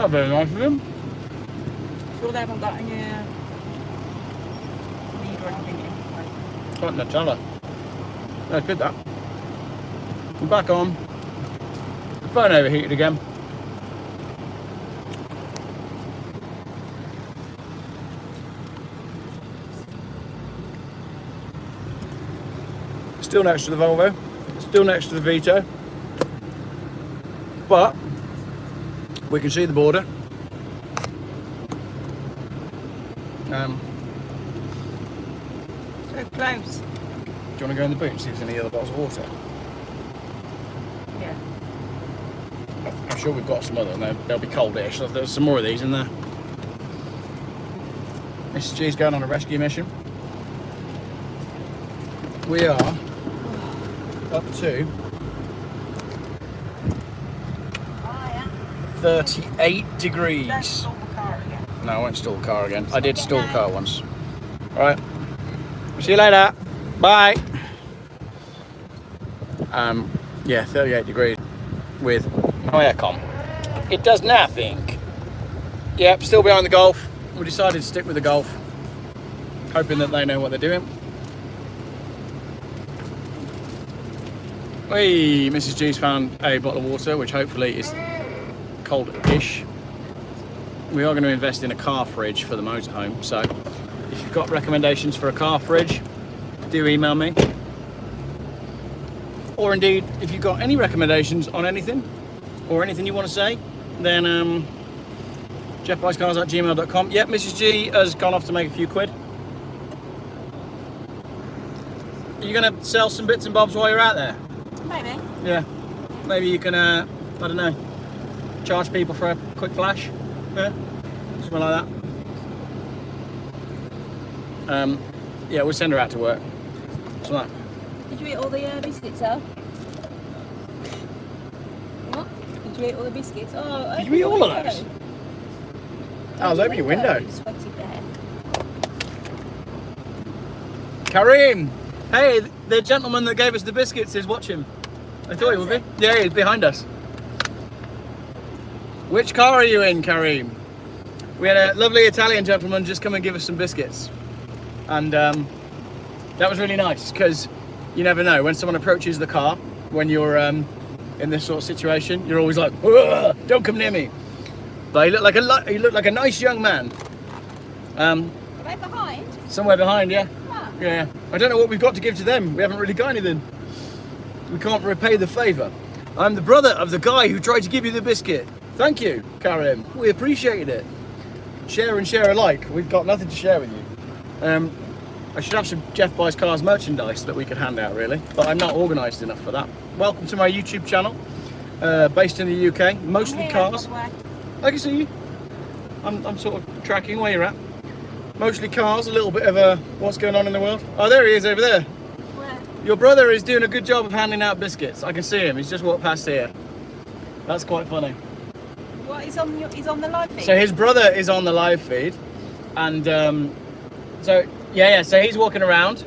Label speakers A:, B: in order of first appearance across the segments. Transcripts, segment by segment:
A: Not very nice of them.
B: Sure they haven't got any meat or anything in.
A: Like Nutella. That's good, that. I'm back on. The phone overheated again. Still next to the Volvo. Still next to the Vito. But we can see the border.
B: So close.
A: Do you want to go in the boot and see if there's any other bottles of water?
B: Yeah.
A: I'm sure we've got some other, and they'll be coldish. So there's some more of these in there. Mrs. G's going on a rescue mission. We are up to 38 degrees.
B: Don't stall the car again.
A: No, I won't stall the car again. I did stall the car once. Alright. See you later. Bye. Yeah, 38 degrees with no aircon. It does nothing. Yep, still behind the Golf. We decided to stick with the Golf, hoping that they know what they're doing. Hey, Mrs. G's found a bottle of water, which hopefully is cold-ish. We are going to invest in a car fridge for the motorhome, so if you've got recommendations for a car fridge, do email me. Or indeed, if you've got any recommendations on anything, or anything you want to say, then geoffbuyscars@gmail.com. Yep, Mrs. G has gone off to make a few quid. Are you going to sell some bits and bobs while you're out there?
B: Maybe.
A: Yeah. Maybe you can, I don't know, charge people for a quick flash. Yeah. Something like that. Yeah, we'll send her out to work. Something like that.
B: Did you eat all the biscuits, though? What? Did you eat all the biscuits? Oh,
A: Did you eat all of those? Oh, open your window.
B: Sweaty bear.
A: Kareem! Hey, the gentleman that gave us the biscuits is watching. I thought he would be. Yeah, he's behind us. Which car are you in, Kareem? We had a lovely Italian gentleman just come and give us some biscuits. And that was really nice, because you never know, when someone approaches the car, when you're in this sort of situation, you're always like, don't come near me. But he looked like a nice young man.
B: Are they behind?
A: Somewhere behind, yeah.
B: Ah.
A: Yeah. I don't know what we've got to give to them. We haven't really got anything. We can't repay the favour. I'm the brother of the guy who tried to give you the biscuit. Thank you, Karim. We appreciated it. Share and share alike. We've got nothing to share with you. I should have some Geoff Buys Cars merchandise that we could hand out, really, but I'm not organised enough for that. Welcome to my YouTube channel, based in the UK, mostly cars. I can see you. I'm sort of tracking where you're at. Mostly cars, a little bit of what's going on in the world. Oh, there he is over there.
B: Where?
A: Your brother is doing a good job of handing out biscuits. I can see him. He's just walked past here. That's quite funny.
B: What? He's on the live feed?
A: So his brother is on the live feed, and so so he's walking around,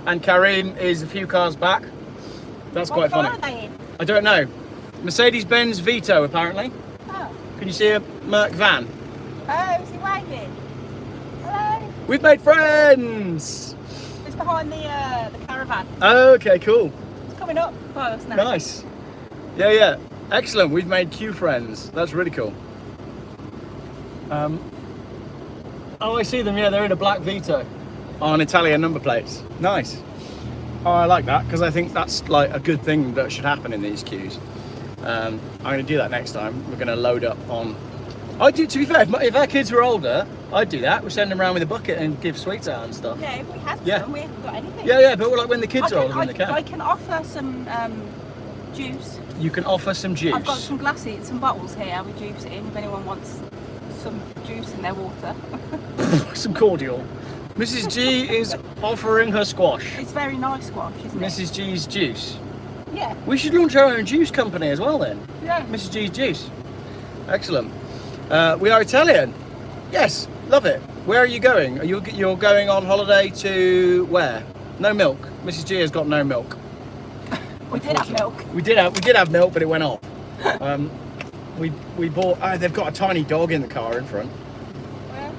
A: and Kareem is a few cars back. That's quite funny.
B: What car are they in?
A: I don't know. Mercedes-Benz Vito, apparently.
B: Oh.
A: Can you see a Merc van?
B: Oh, is he waving? Hello.
A: We've made friends.
B: It's behind the caravan.
A: Okay, cool.
B: It's coming up close now.
A: Nice. Yeah. Excellent. We've made Q friends. That's really cool. Oh, I see them. Yeah, they're in a black Vito on Italian number plates. Nice. Oh, I like that, because I think that's like a good thing that should happen in these queues. I'm going to do that next time. We're going to load up on... To be fair, if our kids were older, I'd do that. We'd send them around with a bucket and give sweets out and stuff.
B: Yeah, if we had some, we haven't got anything.
A: Yeah, but like when the kids are older, then they can.
B: I can offer some juice.
A: You can offer some juice.
B: I've got some glasses, some bottles here with juice in, if anyone wants some juice in their water.
A: Some cordial. Mrs. G is offering her squash.
B: It's very nice squash, isn't it?
A: Mrs. G's juice.
B: Yeah.
A: We should launch our own juice company as well then.
B: Yeah.
A: Mrs. G's juice. Excellent. We are Italian. Yes, love it. Where are you going? You're going on holiday to where? No milk. Mrs. G has got no milk.
B: We did have milk.
A: We did have milk, but it went off. we bought. Oh, they've got a tiny dog in the car in front.
B: Where?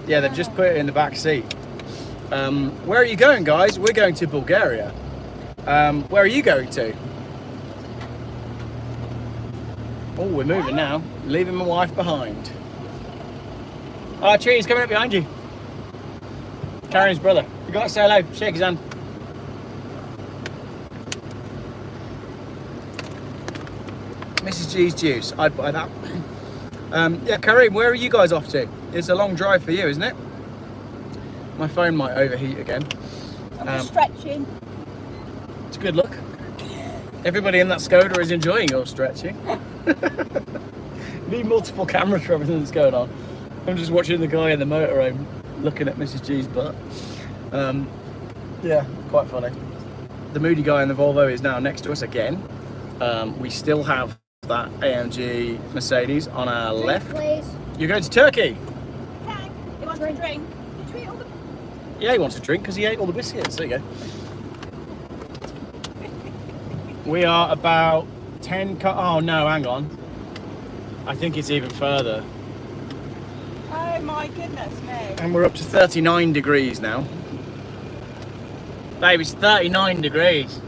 A: Yeah, they've just put it in the back seat. Where are you going, guys? We're going to Bulgaria. Where are you going to? Oh, we're moving now. Leaving my wife behind. Oh, Cheese coming up behind you. Karen's brother. You got to say hello. Shake his hand. Mrs. G's juice. I'd buy that. Yeah, Karen, where are you guys off to? It's a long drive for you, isn't it? My phone might overheat again.
B: I'm stretching.
A: It's a good look. Everybody in that Skoda is enjoying your stretching. Need multiple cameras for everything that's going on. I'm just watching the guy in the motorhome looking at Mrs. G's butt. Yeah, quite funny. The moody guy in the Volvo is now next to us again. We still have that AMG Mercedes on our left.
C: Please.
A: You're going to Turkey?
B: Okay. You want a drink? Did you eat all the...
A: Yeah, he wants a drink because he ate all the biscuits. There you go. We are about 10 oh no, hang on. I think it's even further.
B: Oh my goodness me.
A: And we're up to 39 degrees now. Babe, it's 39 degrees.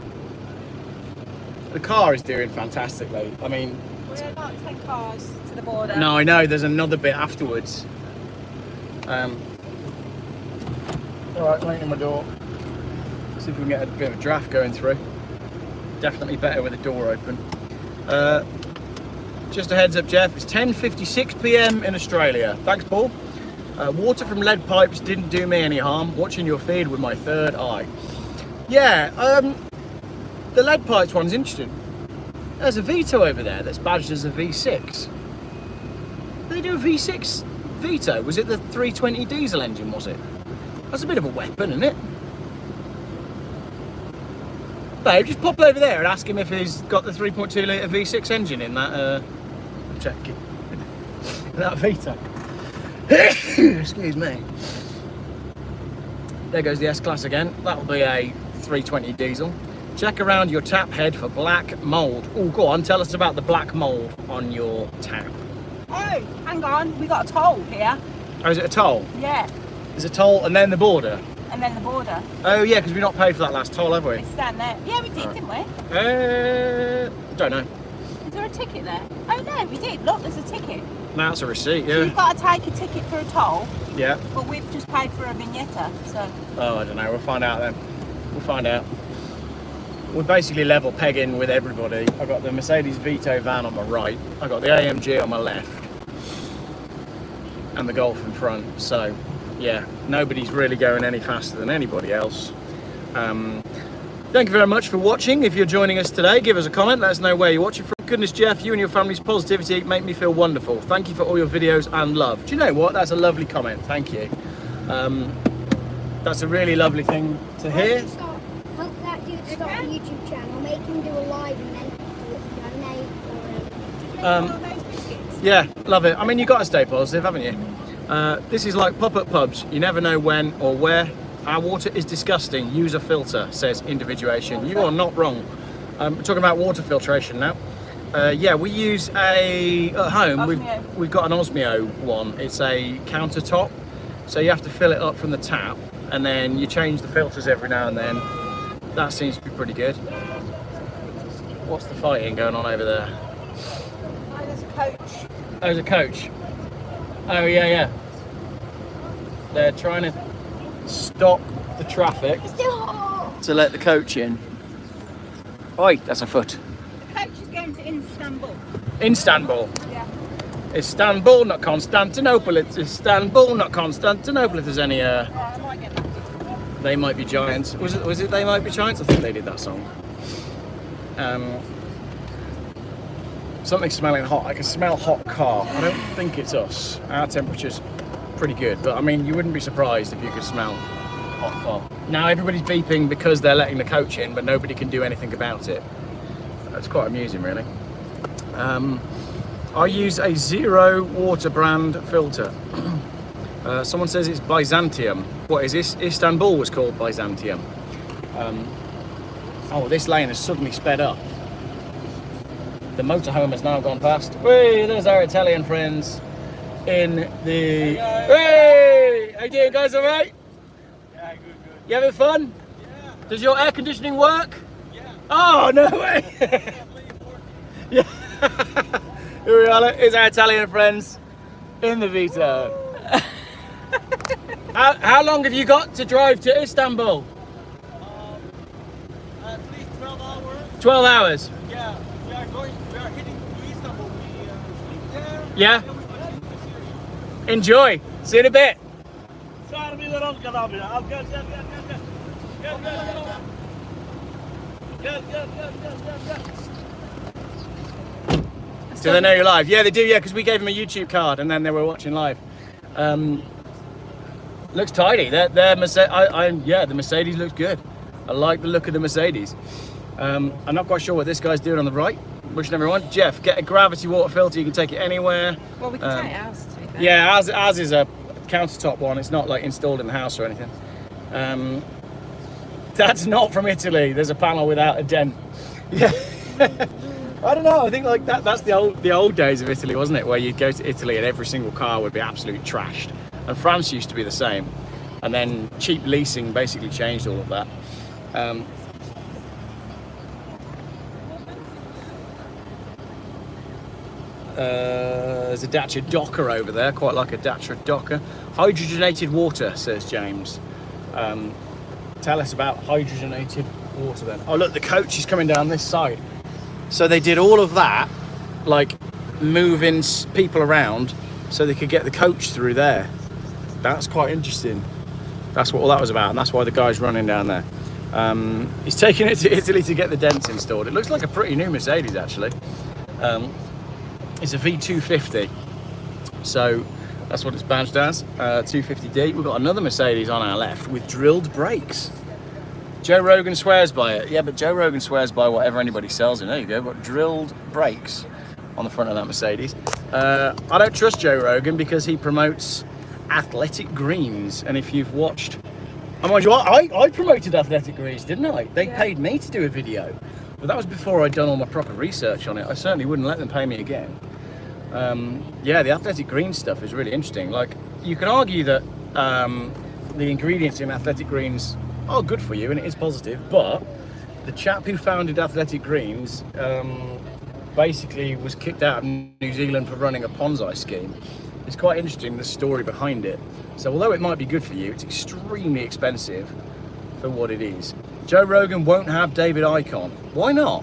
A: The car is doing fantastically. I mean...
B: We're about 10 cars to the border.
A: No, I know, there's another bit afterwards. Alright, opening my door. See if we can get a bit of a draft going through. Definitely better with the door open. Just a heads up, Jeff, it's 10:56 p.m. in Australia. Thanks, Paul. Water from lead pipes didn't do me any harm. Watching your feed with my third eye. Yeah, the lead pipes one's interesting. There's a Vito over there that's badged as a V6. Did they do a V6 Vito? Was it the 320 diesel engine, was it? That's a bit of a weapon, isn't it? Babe, just pop over there and ask him if he's got the 3.2 litre V6 engine in that, check it. That Vito. Excuse me. There goes the S-Class again. That'll be a 320 diesel. Check around your tap head for black mould. Oh, go on, tell us about the black mould on your tap.
B: Oh, hang on. We got a toll here.
A: Oh, is it a toll?
B: Yeah.
A: There's a toll and then the border?
B: And then the border.
A: Oh, yeah, because we've not paid for that last toll, have we?
B: It's down there. Yeah, we did, didn't we?
A: Don't know.
B: Is there a ticket there? Oh, no, we did. Look, there's a ticket.
A: No, that's a receipt,
B: So
A: yeah.
B: you've got to take a ticket for a toll,
A: Yeah.
B: but we've just paid for a vignette, so...
A: Oh, I don't know. We'll find out then. We'll find out. We're basically level pegging with everybody. I've got the Mercedes Vito van on my right. I've got the AMG on my left. And the Golf in front. So, yeah, nobody's really going any faster than anybody else. Thank you very much for watching. If you're joining us today, give us a comment. Let us know where you're watching from. Goodness, Jeff, you and your family's positivity make me feel wonderful. Thank you for all your videos and love. Do you know what? That's a lovely comment. Thank you. That's a really lovely thing to hear.
C: Help that dude start a YouTube channel. Make him do a live and then donate.
A: Yeah, love it. I mean, you've got to stay positive, haven't you? This is like pop-up pubs. You never know when or where. Our water is disgusting. Use a filter, says Individuation. You are not wrong. We're talking about water filtration now. Yeah, we use at home, we've got an Osmio one. It's a countertop. So you have to fill it up from the tap and then you change the filters every now and then. That seems to be pretty good. What's the fighting going on over there?
B: Oh, there's a coach.
A: Oh, there's a coach. Oh, yeah, yeah. They're trying to stop the traffic
C: It's too hot.
A: to let the coach in. Oi, that's a foot.
B: The coach is going to Istanbul.
A: Istanbul.
B: Yeah.
A: Istanbul, not Constantinople. It's Istanbul, not Constantinople. If there's any,
B: I might get that.
A: They Might Be Giants. Was it They Might Be Giants? I think they did that song. Something smelling hot. I can smell hot car. I don't think it's us. Our temperature's pretty good, but I mean, you wouldn't be surprised if you could smell hot car. Now everybody's beeping because they're letting the coach in, but nobody can do anything about it. That's quite amusing, really. I use a zero water brand filter. Someone says it's Byzantium. What is this? Istanbul was called Byzantium. Oh, this lane has suddenly sped up. The motorhome has now gone past. Hey, there's our Italian friends in the... Hey! How you doing, guys? All right?
D: Yeah, good.
A: You having fun?
D: Yeah.
A: Does your air conditioning work?
D: Yeah.
A: Oh, no way! Yeah. Here we are, here's our Italian friends in the Vito. How long have you got to drive to Istanbul?
D: At least 12 hours.
A: 12 hours?
D: Yeah, we are heading to Istanbul. We sleep there.
A: Yeah?
D: And we continue the series.
A: Enjoy. See you in a bit. Do they know you're live? Yeah, they do, yeah, because we gave them a YouTube card and then they were watching live. Looks tidy. The Mercedes looks good. I like the look of the Mercedes. I'm not quite sure what this guy's doing on the right. Wishing everyone. Geoff, get a gravity water filter. You can take it anywhere.
B: Well, we can take ours to be fair.
A: Yeah, ours is a countertop one. It's not like installed in the house or anything. That's not from Italy. There's a panel without a dent. Yeah. I don't know. I think like that's the old days of Italy, wasn't it? Where you'd go to Italy and every single car would be absolutely trashed. And France used to be the same. And then cheap leasing basically changed all of that. There's a Dacia Docker over there, quite like a Dacia Docker. Hydrogenated water, says James. Tell us about hydrogenated water then. Oh look, the coach is coming down this side. So they did all of that, like moving people around so they could get the coach through there. That's quite interesting. That's what all that was about, and that's why the guy's running down there. He's taking it to Italy to get the dents installed. It looks like a pretty new Mercedes actually. It's a V250, so that's what it's badged as, 250D. We've got another Mercedes on our left with drilled brakes. Joe Rogan swears by it. Yeah, but Joe Rogan swears by whatever anybody sells him. There you go, got drilled brakes on the front of that Mercedes. I don't trust Joe Rogan because he promotes athletic greens, and if you've watched, mind you, I promoted athletic greens, didn't I? They paid me to do a video, but that was before I'd done all my proper research on it. I certainly wouldn't let them pay me again. Yeah, the athletic green stuff is really interesting. Like, you can argue that the ingredients in athletic greens are good for you, and it is positive, but the chap who founded Athletic Greens basically was kicked out of New Zealand for running a Ponzi scheme. It's quite interesting, the story behind it. So although it might be good for you, it's extremely expensive for what it is. Joe Rogan won't have David Icahn. Why not?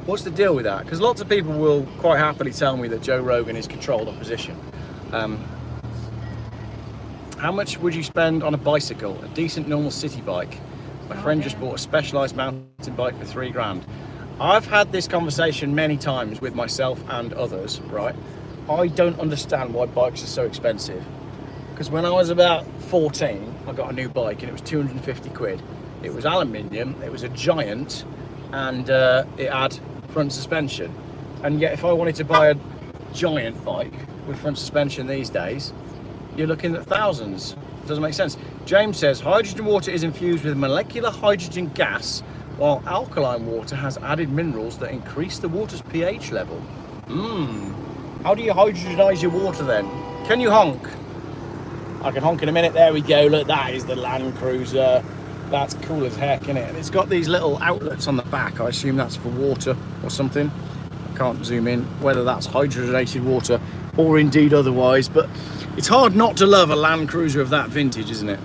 A: What's the deal with that? Because lots of people will quite happily tell me that Joe Rogan is controlled opposition. How much would you spend on a bicycle, a decent normal city bike? My friend just bought a specialised mountain bike for £3 grand. I've had this conversation many times with myself and others, right? I don't understand why bikes are so expensive. Because when I was about 14, I got a new bike and it was 250 quid. It was aluminium, it was a Giant, and it had front suspension. And yet if I wanted to buy a Giant bike with front suspension these days, you're looking at thousands. Doesn't make sense. James says hydrogen water is infused with molecular hydrogen gas, while alkaline water has added minerals that increase the water's pH level. How do you hydrogenize your water then? Can you honk? I can honk in a minute. There we go. Look, that is the Land Cruiser. That's cool as heck, isn't it? And it's got these little outlets on the back. I assume that's for water or something. I can't zoom in whether that's hydrogenated water or indeed otherwise, but it's hard not to love a Land Cruiser of that vintage, isn't it?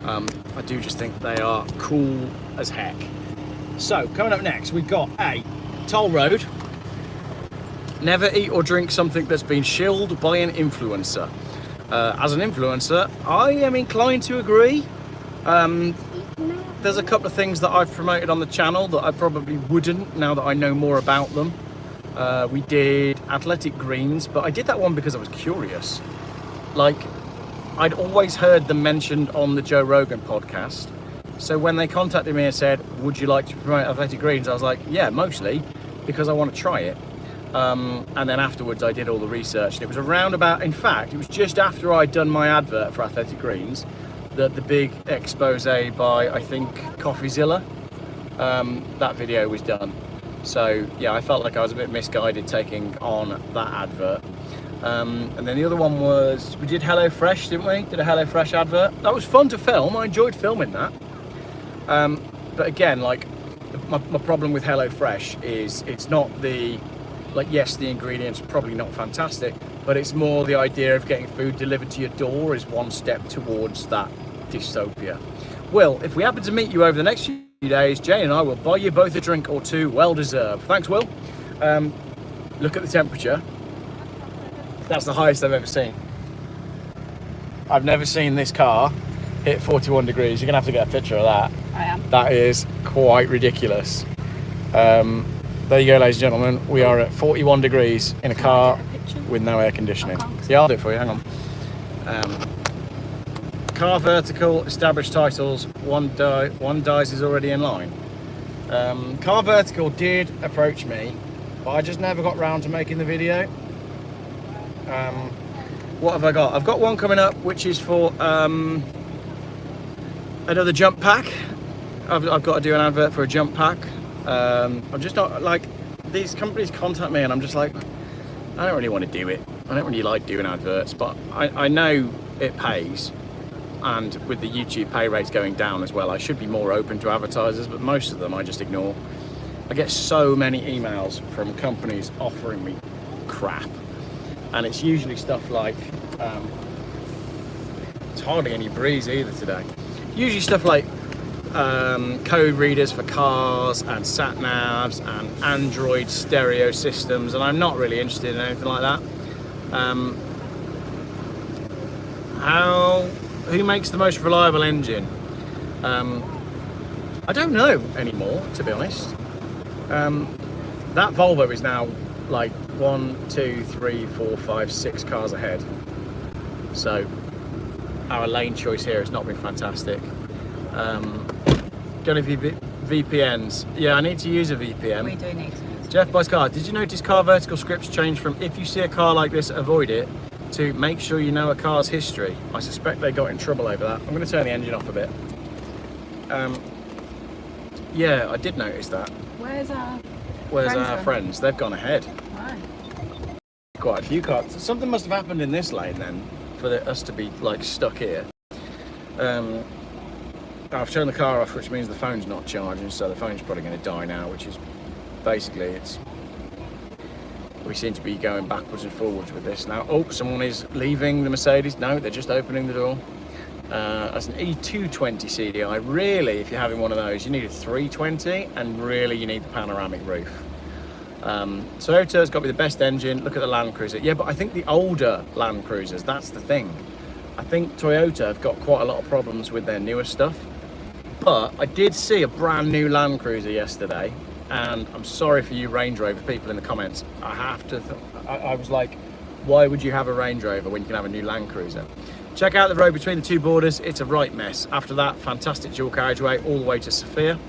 A: I do just think they are cool as heck. So, coming up next, we've got a toll road. Never eat or drink something that's been shilled by an influencer. As an influencer, I am inclined to agree. There's a couple of things that I've promoted on the channel that I probably wouldn't now that I know more about them. We did athletic greens, but I did that one because I was curious. Like, I'd always heard them mentioned on the Joe Rogan podcast. So when they contacted me and said, would you like to promote athletic greens? I was like, yeah, mostly because I want to try it. And then afterwards I did all the research, and it was around about, in fact, it was just after I'd done my advert for Athletic Greens that the big expose by, I think, CoffeeZilla, that video was done. So yeah, I felt like I was a bit misguided taking on that advert. And then the other one was, we did HelloFresh, didn't we? Did a HelloFresh advert. That was fun to film. I enjoyed filming that. But again, like my problem with HelloFresh is it's not the, like, yes, the ingredients are probably not fantastic, but it's more the idea of getting food delivered to your door is one step towards that dystopia. Will, if we happen to meet you over the next few days, Jane and I will buy you both a drink or two, well deserved. Thanks, Will. Look at the temperature. That's the highest I've ever seen. I've never seen this car hit 41 degrees. You're gonna have to get a picture of that.
B: I am.
A: That is quite ridiculous. There you go, ladies and gentlemen. We are at 41 degrees in a car with no air conditioning. Yeah, I'll do it for you, hang on. Car vertical, established titles, one dies is already in line. Car vertical did approach me, but I just never got round to making the video. What have I got? I've got one coming up which is for another jump pack. I've got to do an advert for a jump pack. I'm just not, like, these companies contact me and I'm just like, I don't really want to do it. I don't really like doing adverts, but I know it pays, and with the YouTube pay rates going down as well, I should be more open to advertisers, but most of them I just ignore. I get so many emails from companies offering me crap, and it's usually stuff like, it's hardly any breeze either today. Usually stuff like code readers for cars and sat navs and Android stereo systems, and I'm not really interested in anything like that. Who makes the most reliable engine? I don't know anymore, to be honest. That Volvo is now like 1, 2, 3, 4, 5, 6 cars ahead. So our lane choice here has not been fantastic. Going to VPNs. Yeah, I need to use a VPN.
B: We do need to use.
A: Geoff Buys Cars. Did you notice car vertical scripts changed from if you see a car like this, avoid it, to make sure you know a car's history? I suspect they got in trouble over that. I'm going to turn the engine off a bit. Yeah, I did notice that.
B: Where's
A: our friends? They've gone ahead.
B: Right.
A: Quite a few cars. Something must have happened in this lane then for us to be like stuck here. I've turned the car off, which means the phone's not charging, so the phone's probably going to die now, which is basically, we seem to be going backwards and forwards with this now. Oh, someone is leaving the Mercedes. No, they're just opening the door. That's an E220 CDI. Really, if you're having one of those, you need a 320, and really you need the panoramic roof. Toyota's got to be the best engine. Look at the Land Cruiser. Yeah, but I think the older Land Cruisers, that's the thing. I think Toyota have got quite a lot of problems with their newer stuff. But I did see a brand new Land Cruiser yesterday, and I'm sorry for you Range Rover people in the comments. I have to, I was like, why would you have a Range Rover when you can have a new Land Cruiser? Check out the road between the two borders. It's a right mess. After that, fantastic dual carriageway all the way to Sophia.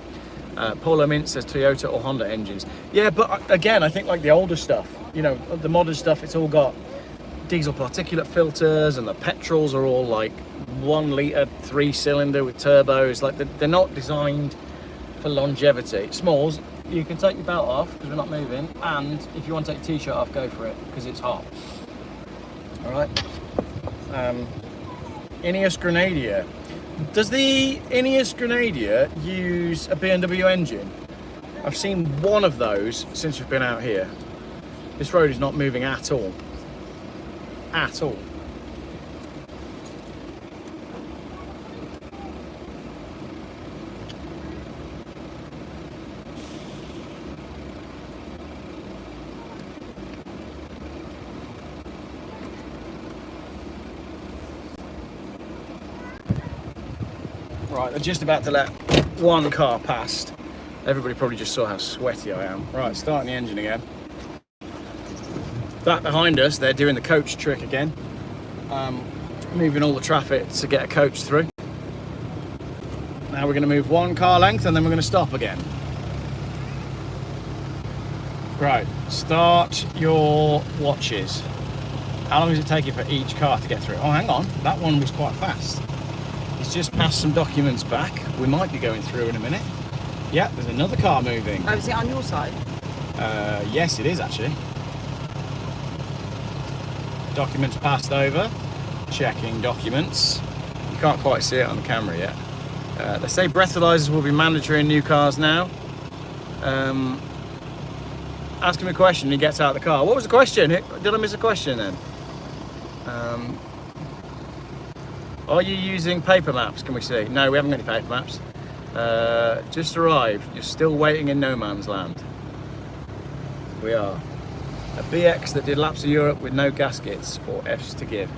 A: Polo Mint says Toyota or Honda engines. Yeah, but again, I think like the older stuff, you know, the modern stuff, it's all got diesel particulate filters, and the petrols are all like 1 litre 3-cylinder with turbos. Like they're not designed for longevity. Smalls, you can take your belt off because we're not moving, and if you want to take your t-shirt off, go for it because it's hot. All right. Ineos Grenadier. Does the Ineos Grenadier use a BMW engine? I've seen one of those since we've been out here. This road is not moving at all. At all. Right, they're just about to let one car past. Everybody probably just saw how sweaty I am. Right, starting the engine again. That behind us, they're doing the coach trick again. Moving all the traffic to get a coach through. Now we're going to move one car length and then we're going to stop again. Right, start your watches. How long does it take you for each car to get through? Oh, hang on, that one was quite fast. He's just passed some documents back. We might be going through in a minute. Yeah, there's another car moving.
B: Oh, is it on your side?
A: Yes, it is actually. Documents passed over. Checking documents. You can't quite see it on the camera yet. They say breathalyzers will be mandatory in new cars now. Ask him a question and he gets out of the car. What was the question? Did I miss a question then? Are you using paper maps? Can we see? No, we haven't got any paper maps. Just arrived. You're still waiting in no man's land. We are. A BX that did laps of Europe with no gaskets or F's to give.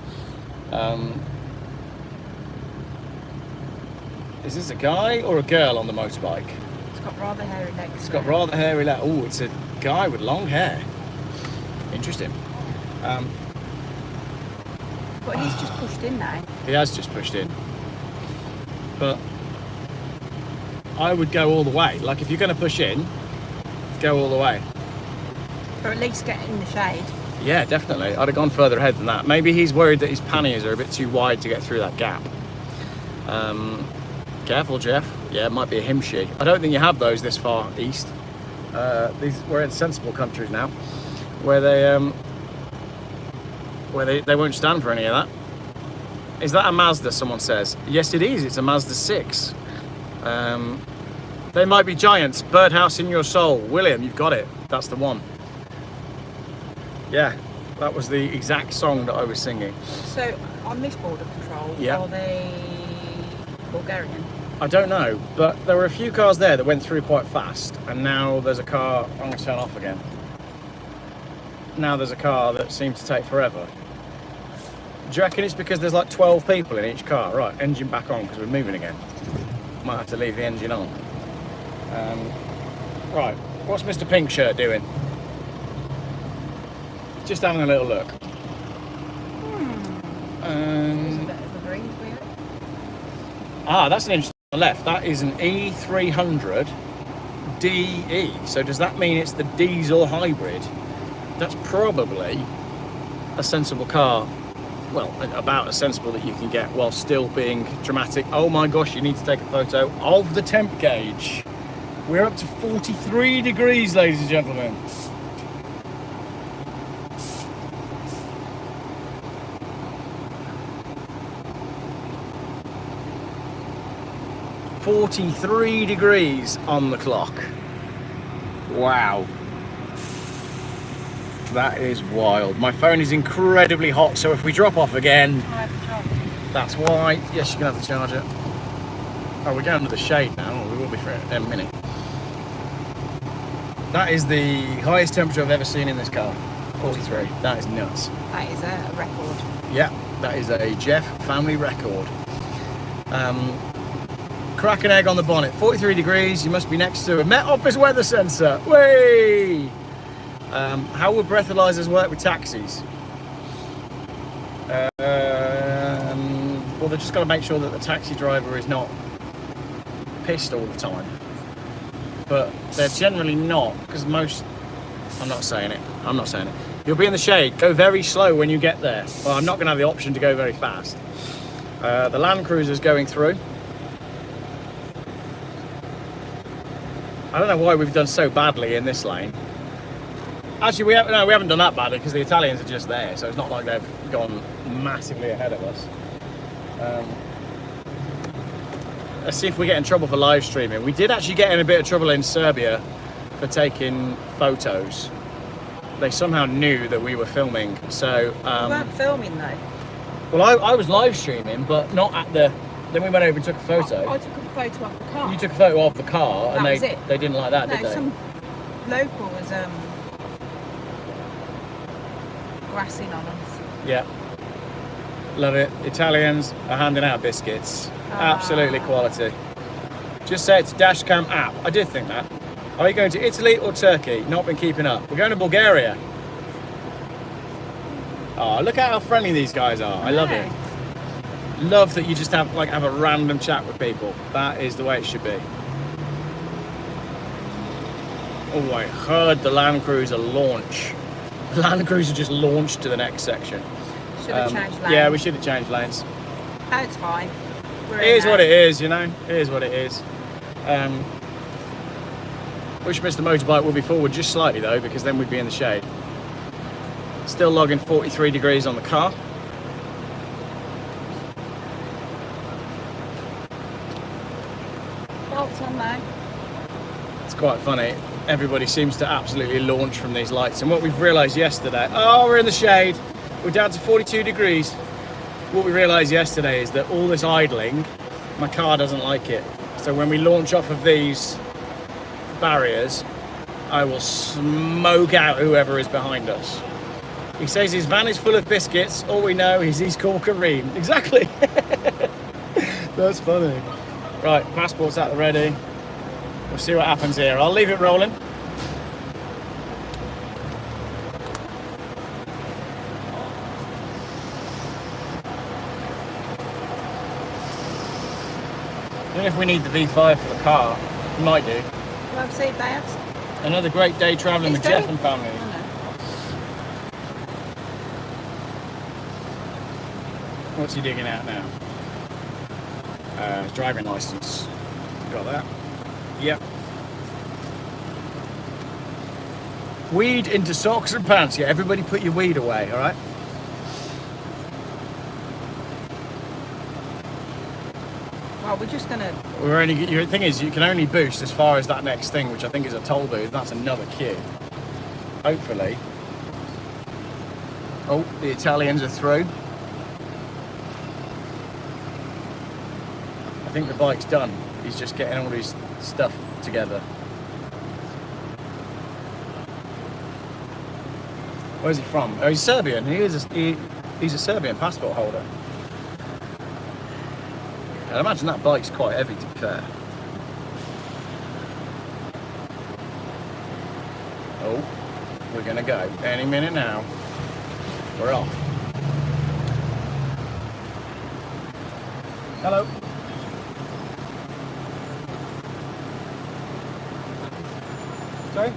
A: Is this a guy or a girl on the motorbike?
B: It's got rather hairy legs.
A: It's got rather hairy legs. Oh, it's a guy with long hair. Interesting.
B: But he's just pushed in now.
A: He has just pushed in. But I would go all the way. Like if you're going to push in, go all the way.
B: Or at least get in the shade.
A: Yeah, definitely. I'd have gone further ahead than that. Maybe he's worried that his panniers are a bit too wide to get through that gap. Careful, Geoff. Yeah, it might be a him-she. I don't think you have those this far east. We're in sensible countries now, where they won't stand for any of that. Is that a Mazda? Someone says. Yes, it is. It's a Mazda 6. They might be giants. Birdhouse in your soul. William, you've got it. That's the one. Yeah, that was the exact song that I was singing.
B: So, on this border control,
A: Yeah.
B: are they Bulgarian?
A: I don't know, but there were a few cars there that went through quite fast, and now there's a car. I'm going to turn off again. Now there's a car that seems to take forever. Do you reckon it's because there's like 12 people in each car? Right, engine back on because we're moving again. Might have to leave the engine on. Right, what's Mr. Pink Shirt doing? Just having a little look.
B: There's a bit of a breeze with it.
A: That's an interesting on the left. That is an E300 DE. So does that mean it's the diesel hybrid? That's probably a sensible car. Well, about as sensible that you can get while still being dramatic. Oh my gosh, you need to take a photo of the temp gauge. We're up to 43 degrees, ladies and gentlemen. "43 degrees on the clock." Wow. That is wild. My phone is incredibly hot, so if we drop off again, that's why. Yes, you can have the charger. Oh, we're going to the shade now. Oh, we will be for a minute. That is the highest temperature I've ever seen in this car. 43. That is nuts.
B: That is a record.
A: Yeah, that is a Geoff family record. Crack an egg on the bonnet. 43 degrees. You must be next to a Met Office weather sensor. Way. How would breathalyzers work with taxis? Well, they're just got to make sure that the taxi driver is not pissed all the time. But they're generally not, because most... I'm not saying it. You'll be in the shade. Go very slow when you get there. Well, I'm not going to have the option to go very fast. The Land Cruiser's going through. I don't know why we've done so badly in this lane. Actually, we haven't done that badly because the Italians are just there, so it's not like they've gone massively ahead of us. Let's see if we get in trouble for live streaming. We did actually get in a bit of trouble in Serbia for taking photos. They somehow knew that we were filming, so...
B: We weren't filming though.
A: Well, I was live streaming, but not at the... Then we went over and took a photo.
B: I took a photo of the car.
A: You took a photo of the car, and
B: That was it.
A: they didn't like that,
B: No,
A: did they?
B: some local was grassing on us.
A: Yeah. Love it. Italians are handing out biscuits. Absolutely quality. Just say it's a Dashcam app. I did think that. Are you going to Italy or Turkey? Not been keeping up. We're going to Bulgaria. Oh, look at how friendly these guys are. I love it. Love that you just have a random chat with people. That is the way it should be. Oh, I heard the Land Cruiser launch. The Land Cruiser just launched to the next section.
B: Should have changed lanes.
A: Yeah, we should have changed lanes.
B: That's fine.
A: It is what it is, you know. It is what it is. Wish Mr. Motorbike would be forward just slightly though, because then we'd be in the shade. Still logging 43 degrees on the car.
B: Belts on now.
A: It's quite funny. Everybody seems to absolutely launch from these lights. And what we've realised yesterday, oh, we're in the shade. We're down to 42 degrees. What we realised yesterday is that all this idling, my car doesn't like it. So when we launch off of these barriers, I will smoke out whoever is behind us. He says his van is full of biscuits. All we know is he's called Kareem. Exactly. That's funny. Right, passport's at the ready. We'll see what happens here. I'll leave it rolling. I don't know if we need the V5 for the car. We might do.
B: Well, I've saved that.
A: Another great day travelling with Geoff and family. What's he digging out now? His driving licence. Got that? Yep. Weed into socks and pants. Yeah, everybody put your weed away, alright?
B: Well, we're just gonna.
A: We're only. The thing is, you can only boost as far as that next thing, which I think is a toll booth. That's another queue. Hopefully. Oh, the Italians are through. I think the bike's done. He's just getting all his stuff together. Where's he from? Oh, he's Serbian. He's a Serbian passport holder. I imagine that bike's quite heavy, to be fair. Oh, we're gonna go any minute now. We're off. Hello. Sorry?